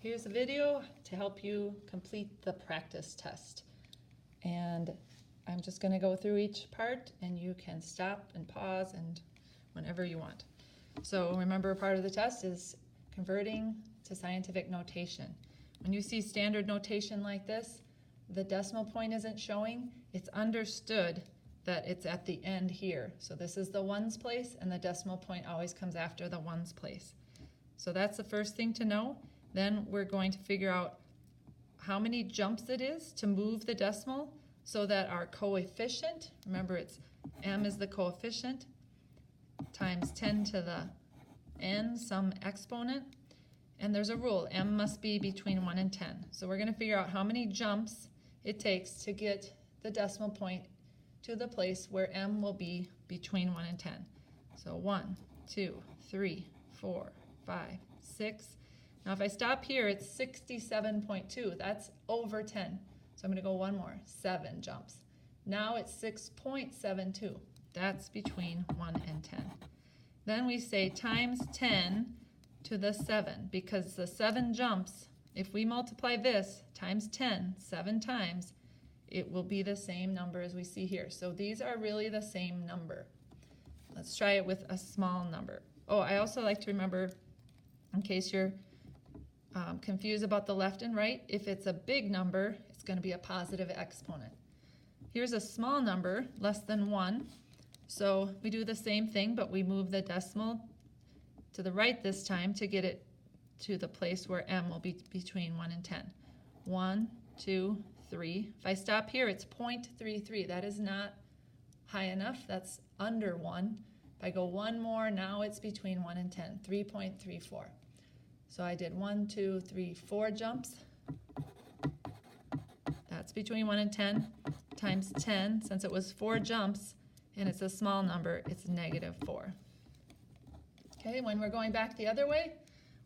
here's a video to help you complete the practice test. And I'm just going to go through each part, and you can stop and pause and whenever you want. So remember, part of the test is converting to scientific notation. When you see standard notation like this, the decimal point isn't showing. It's understood that it's at the end here. So this is the ones place, and the decimal point always comes after the ones place. So that's the first thing to know. Then we're going to figure out how many jumps it is to move the decimal so that our coefficient, remember it's m is the coefficient, times 10 to the n, some exponent. And there's a rule, m must be between 1 and 10. So we're going to figure out how many jumps it takes to get the decimal point to the place where m will be between 1 and 10. So 1, 2, 3, 4, 5, 6. Now if I stop here, it's 67.2. That's over 10. So I'm going to go one more, 7 jumps. Now it's 6.72. That's between 1 and 10. Then we say times 10 to the 7, because the 7 jumps, if we multiply this times 10, 7 times, it will be the same number as we see here. So these are really the same number. Let's try it with a small number. Oh, I also like to remember, in case you're confused about the left and right, if it's a big number, it's going to be a positive exponent. Here's a small number, less than 1. So we do the same thing, but we move the decimal to the right this time to get it to the place where m will be between 1 and 10. 1, 2, 3. If I stop here, it's 0.33. That is not high enough. That's under 1. If I go one more, now it's between 1 and 10, 3.34. So I did 1, 2, 3, 4 jumps. That's between 1 and 10 times 10. Since it was 4 jumps and it's a small number, it's negative 4. Okay, when we're going back the other way,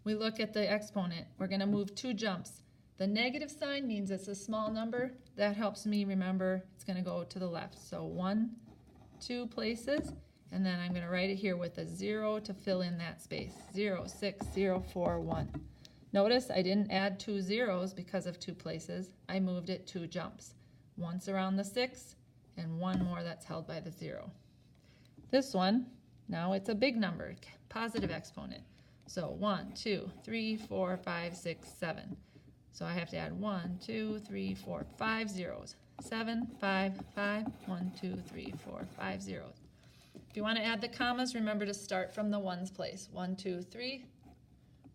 we look at the exponent. We're going to move 2 jumps. The negative sign means it's a small number. That helps me remember it's going to go to the left. So 1, 2 places, and then I'm going to write it here with a 0 to fill in that space. 0, 6, 0, 4, 1. Notice I didn't add 2 zeros because of 2 places. I moved it 2 jumps. Once around the 6, and one more that's held by the 0. This one, now it's a big number, positive exponent. So 1, 2, 3, 4, 5, 6, 7. So I have to add 1, 2, 3, 4, 5 zeros. 7, 5, 5, 1, 2, 3, 4, 5 zeros. If you want to add the commas, remember to start from the ones place. 1, 2, 3,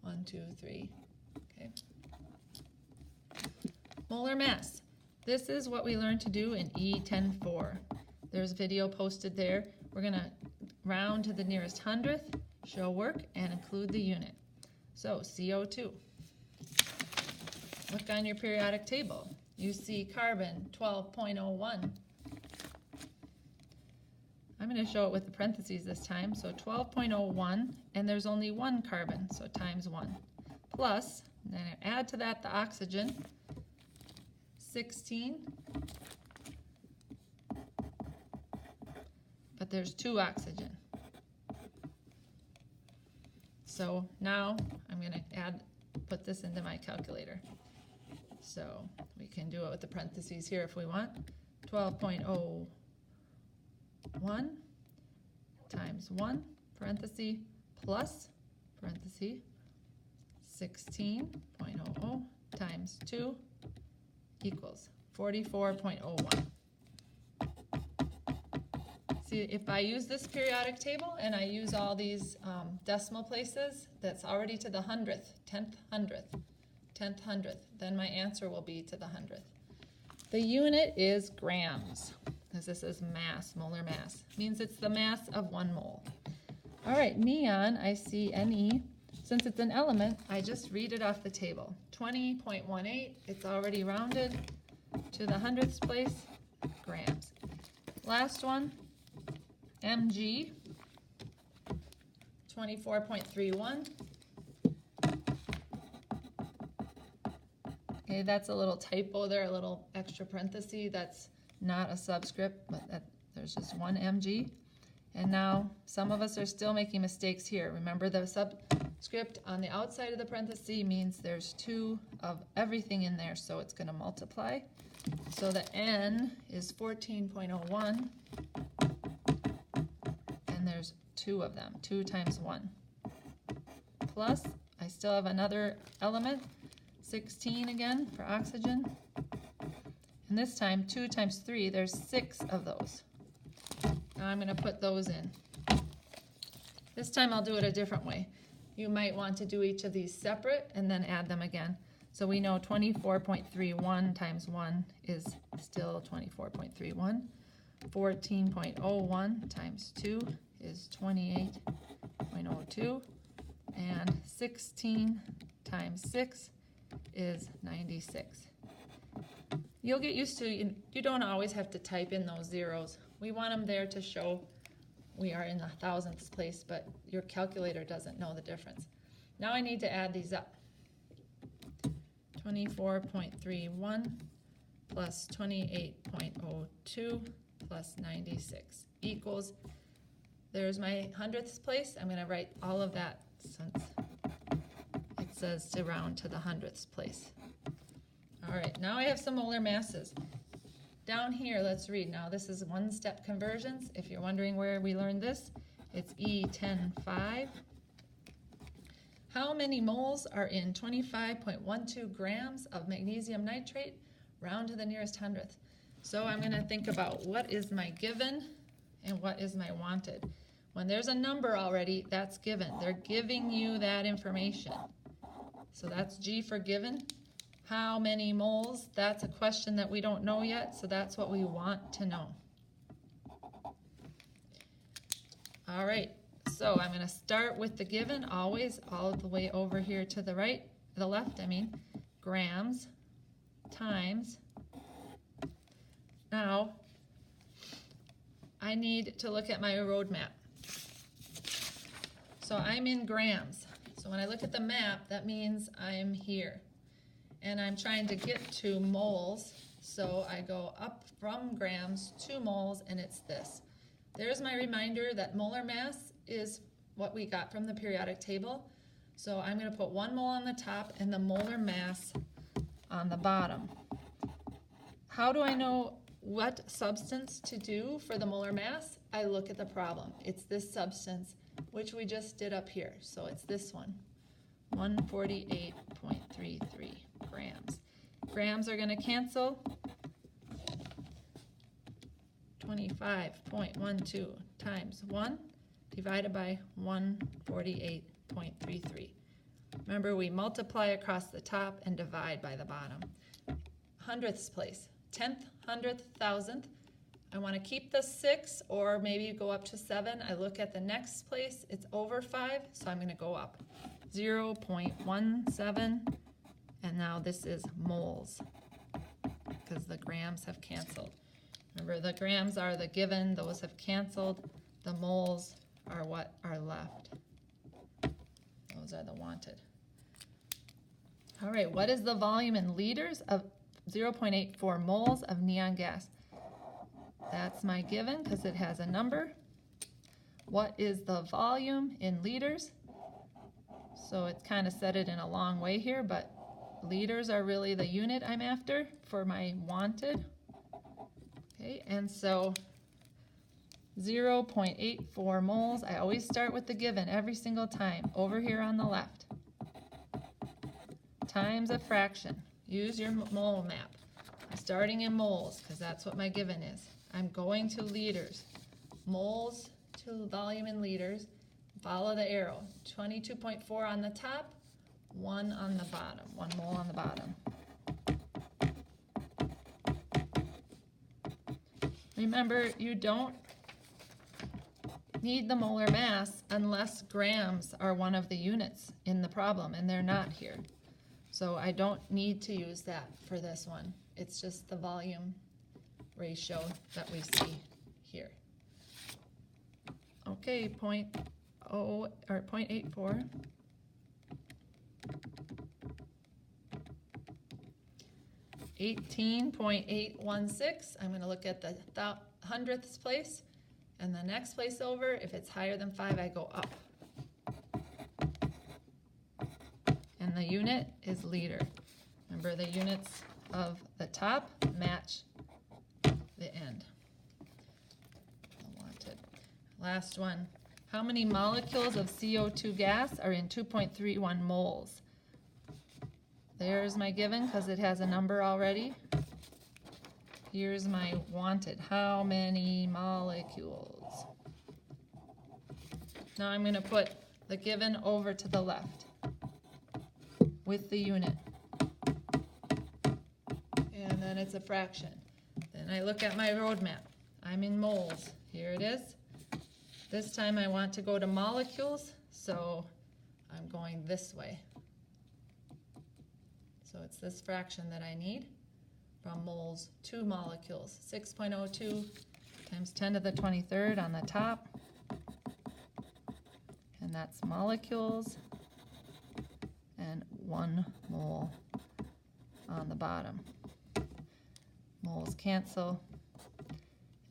1, 2, 3. Okay. Molar mass. This is what we learned to do in E10.4. There's a video posted there. We're going to round to the nearest hundredth, show work, and include the unit. So CO2. Look on your periodic table. You see carbon 12.01. I'm going to show it with the parentheses this time. So 12.01, and there's only 1 carbon, so times 1. Plus, then I add to that the oxygen, 16. But there's 2 oxygen. So now I'm going to put this into my calculator. So we can do it with the parentheses here if we want. 12.01 times 1, parenthesis, plus, parenthesis, 16.00 times 2 equals 44.01. See, if I use this periodic table and I use all these decimal places, that's already to the 100th, 10th hundredth, 10th hundredth, then my answer will be to the 100th. The unit is grams, because this is mass, molar mass. Means it's the mass of 1 mole. All right, neon, I see Ne. Since it's an element, I just read it off the table. 20.18, it's already rounded to the 100th place, grams. Last one, Mg, 24.31. Okay, that's a little typo there, a little extra parenthesis. That's not a subscript, but there's just 1 mg. And now some of us are still making mistakes here. Remember, the Script on the outside of the parenthesis means there's 2 of everything in there, so it's going to multiply. So the n is 14.01, and there's 2 of them, 2 times 1. Plus, I still have another element, 16 again for oxygen. And this time, 2 times 3, there's 6 of those. Now I'm going to put those in. This time I'll do it a different way. You might want to do each of these separate and then add them again. So we know 24.31 times 1 is still 24.31. 14.01 times 2 is 28.02. And 16 times 6 is 96. You'll get used to, you don't always have to type in those zeros. We want them there to show we are in the thousandths place, but your calculator doesn't know the difference. Now I need to add these up. 24.31 plus 28.02 plus 96 equals, there's my hundredths place. I'm going to write all of that since it says to round to the hundredths place. All right, now I have some molar masses. Down here, let's read. Now this is one-step conversions. If you're wondering where we learned this, it's E10.5. How many moles are in 25.12 grams of magnesium nitrate? Round to the nearest hundredth. So I'm going to think about what is my given and what is my wanted. When there's a number already, that's given. They're giving you that information. So that's G for given. How many moles? That's a question that we don't know yet, so that's what we want to know. All right, so I'm going to start with the given, always, all the way over here to the right, the left, I mean, grams times. Now, I need to look at my roadmap. So I'm in grams. So when I look at the map, that means I'm here. And I'm trying to get to moles, so I go up from grams to moles, and it's this. There's my reminder that molar mass is what we got from the periodic table. So I'm going to put 1 mole on the top and the molar mass on the bottom. How do I know what substance to do for the molar mass? I look at the problem. It's this substance, which we just did up here. So it's this one, 148.33 grams. Grams are going to cancel. 25.12 times 1 divided by 148.33. Remember, we multiply across the top and divide by the bottom. Hundredths place, 10th, 100th, 1000th. I want to keep the 6 or maybe go up to 7. I look at the next place, it's over 5, so I'm going to go up. 0.17, and now this is moles because the grams have canceled. Remember, the grams are the given, those have canceled. The moles are what are left. Those are the wanted. All right, what is the volume in liters of 0.84 moles of neon gas? That's my given because it has a number. What is the volume in liters? So it's kind of said it in a long way here, but liters are really the unit I'm after for my wanted. Okay, and so 0.84 moles, I always start with the given every single time, over here on the left. Times a fraction. Use your mole map. I'm starting in moles because that's what my given is. I'm going to liters. Moles to volume in liters. Follow the arrow. 22.4 on the top, 1 on the bottom, 1 mole on the bottom. Remember, you don't need the molar mass unless grams are one of the units in the problem, and they're not here. So I don't need to use that for this one. It's just the volume ratio that we see here. Okay, 0.84. $18.816. I'm going to look at the hundredths place, and the next place over, if it's higher than 5, I go up. and the unit is liter. Remember, the units of the top match the end. Unwanted. Last one. How many molecules of CO2 gas are in 2.31 moles? There's my given because it has a number already. Here's my wanted. How many molecules? Now I'm going to put the given over to the left with the unit. And then it's a fraction. Then I look at my roadmap. I'm in moles. Here it is. This time I want to go to molecules, so I'm going this way. So it's this fraction that I need from moles to molecules. 6.02 times 10 to the 23rd on the top. And that's molecules. And 1 mole on the bottom. Moles cancel.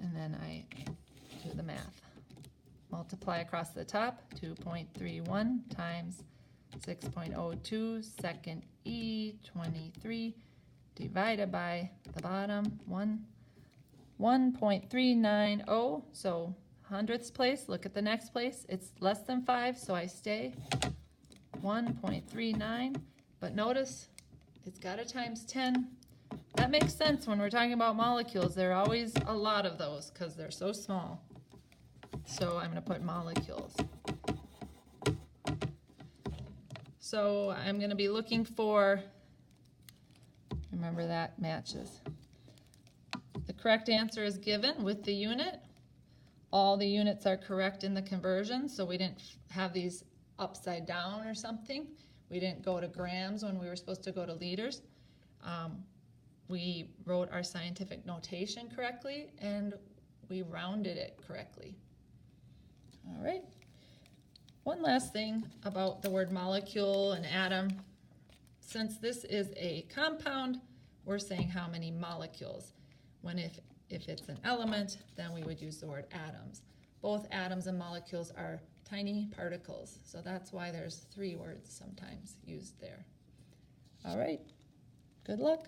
And then I do the math. Multiply across the top, 2.31 times 6.02 second E 23 divided by the bottom 1.390. So hundredths place, look at the next place. It's less than 5, so I stay 1.39. But notice it's got a times 10. That makes sense when we're talking about molecules. There are always a lot of those because they're so small. So I'm going to put molecules. So I'm going to be looking for, remember that matches. The correct answer is given with the unit. All the units are correct in the conversion, so we didn't have these upside down or something. We didn't go to grams when we were supposed to go to liters. We wrote our scientific notation correctly, and we rounded it correctly. All right. One last thing about the word molecule and atom. Since this is a compound, we're saying how many molecules. When if it's an element, then we would use the word atoms. Both atoms and molecules are tiny particles, so that's why there's 3 words sometimes used there. All right. Good luck.